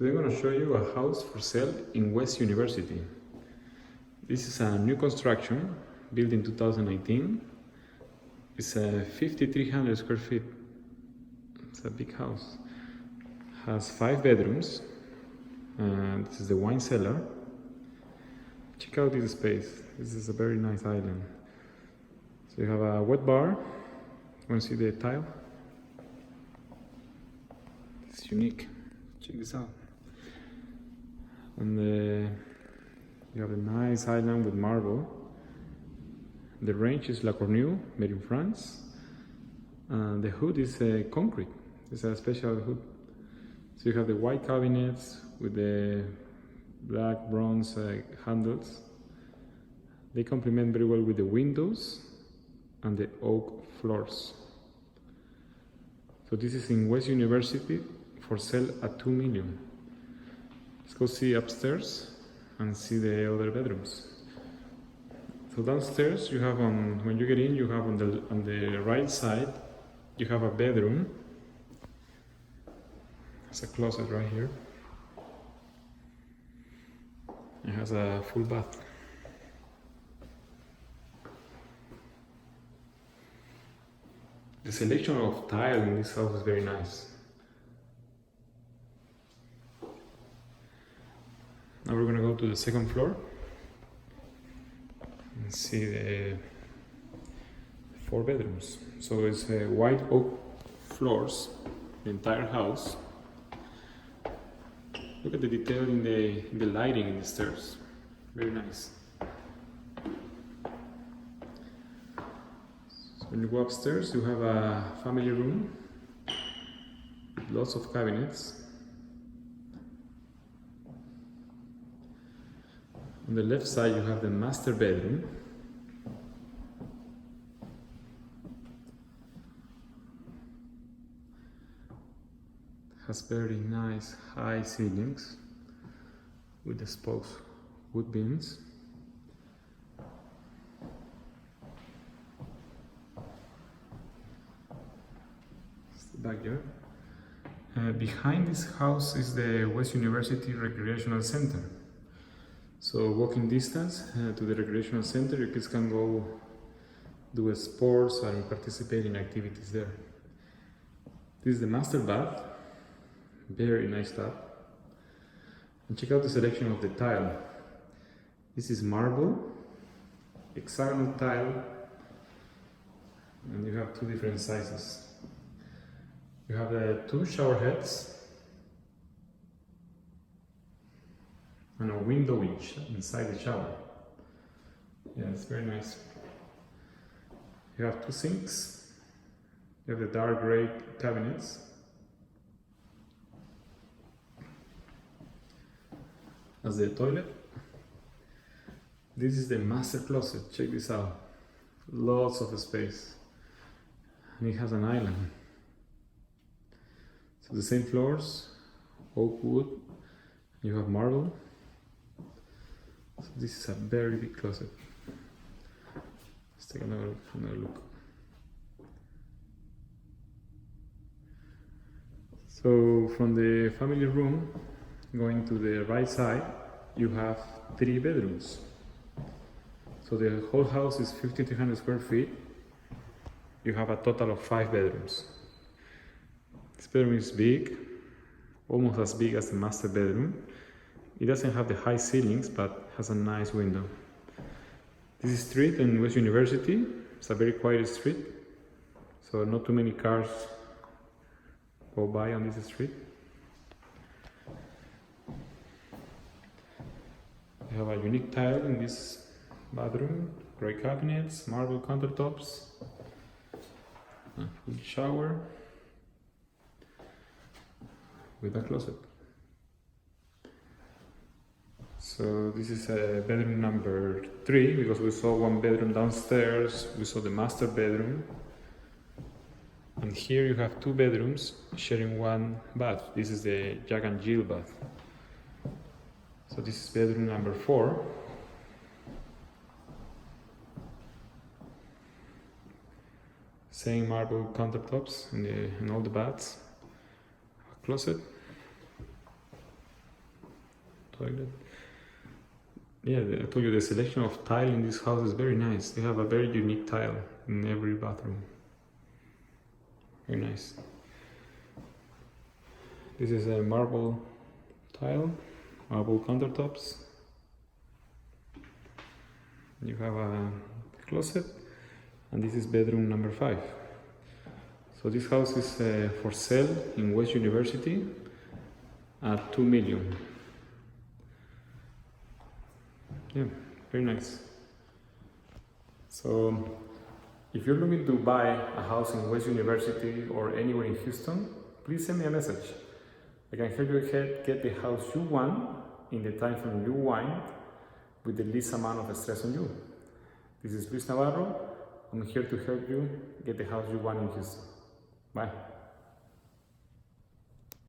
Today I'm going to show you a house for sale in West University. This is a new construction built in 2019. It's a 5,300 square feet. It's a big house. Has 5 bedrooms. This is the wine cellar. Check out this space. This is a very nice island. So you have a wet bar. You want to see the tile? It's unique. Check this out. And you have a nice island with marble. The range is La Cornue, made in France. The hood is concrete. It's a special hood. So you have the white cabinets with the black bronze handles. They complement very well with the windows and the oak floors. So this is in West University for sale at $2 million. Let's go see upstairs and see the other bedrooms. So downstairs you have when you get in, you have on the right side, you have a bedroom. It's a closet right here. It has a full bath. The selection of tile in this house is very nice. Now we're going to go to the second floor and see the 4 bedrooms. So it's white oak floors, the entire house. Look at the detail in the lighting in the stairs. Very nice. So when you go upstairs, you have a family room with lots of cabinets. On the left side, you have the master bedroom. It has very nice high ceilings with the spokes wood beams. It's the backyard. Behind this house is the West University Recreational Center. So walking distance to the recreational center, your kids can go do sports and participate in activities there. This is the master bath, very nice tub. And check out the selection of the tile. This is marble, hexagonal tile, and you have 2 different sizes. You have 2 shower heads and a window inside the shower. Yeah, it's very nice. You have 2 sinks. You have the dark gray cabinets. As the toilet. This is the master closet. Check this out. Lots of space. And it has an island. So the same floors, oak wood. You have marble. So this is a very big closet. Let's take another look. So from the family room, going to the right side, you have 3 bedrooms. So the whole house is 5,300 square feet. You have a total of 5 bedrooms. This bedroom is big, almost as big as the master bedroom. It doesn't have the high ceilings, but has a nice window. This is street in West University. It's a very quiet street, so not too many cars go by on this street. You have a unique tile in this bathroom, gray cabinets, marble countertops, a full shower with a closet. So this is bedroom number 3, because we saw 1 bedroom downstairs, we saw the master bedroom. And here you have 2 bedrooms sharing 1 bath. This is the Jack and Jill bath. So this is bedroom number 4. Same marble countertops in all the baths. A closet. toilet. Yeah, I told you the selection of tile in this house is very nice. They have a very unique tile in every bathroom. Very nice. This is a marble tile, marble countertops. You have a closet, and this is bedroom number 5. So this house is for sale in West University at $2 million. Yeah, very nice. So if you're looking to buy a house in West University or anywhere in Houston, please send me a message. I can help you get the house you want in the time frame you want with the least amount of stress on you. This is Luis Navarro. I'm here to help you get the house you want in Houston. Bye.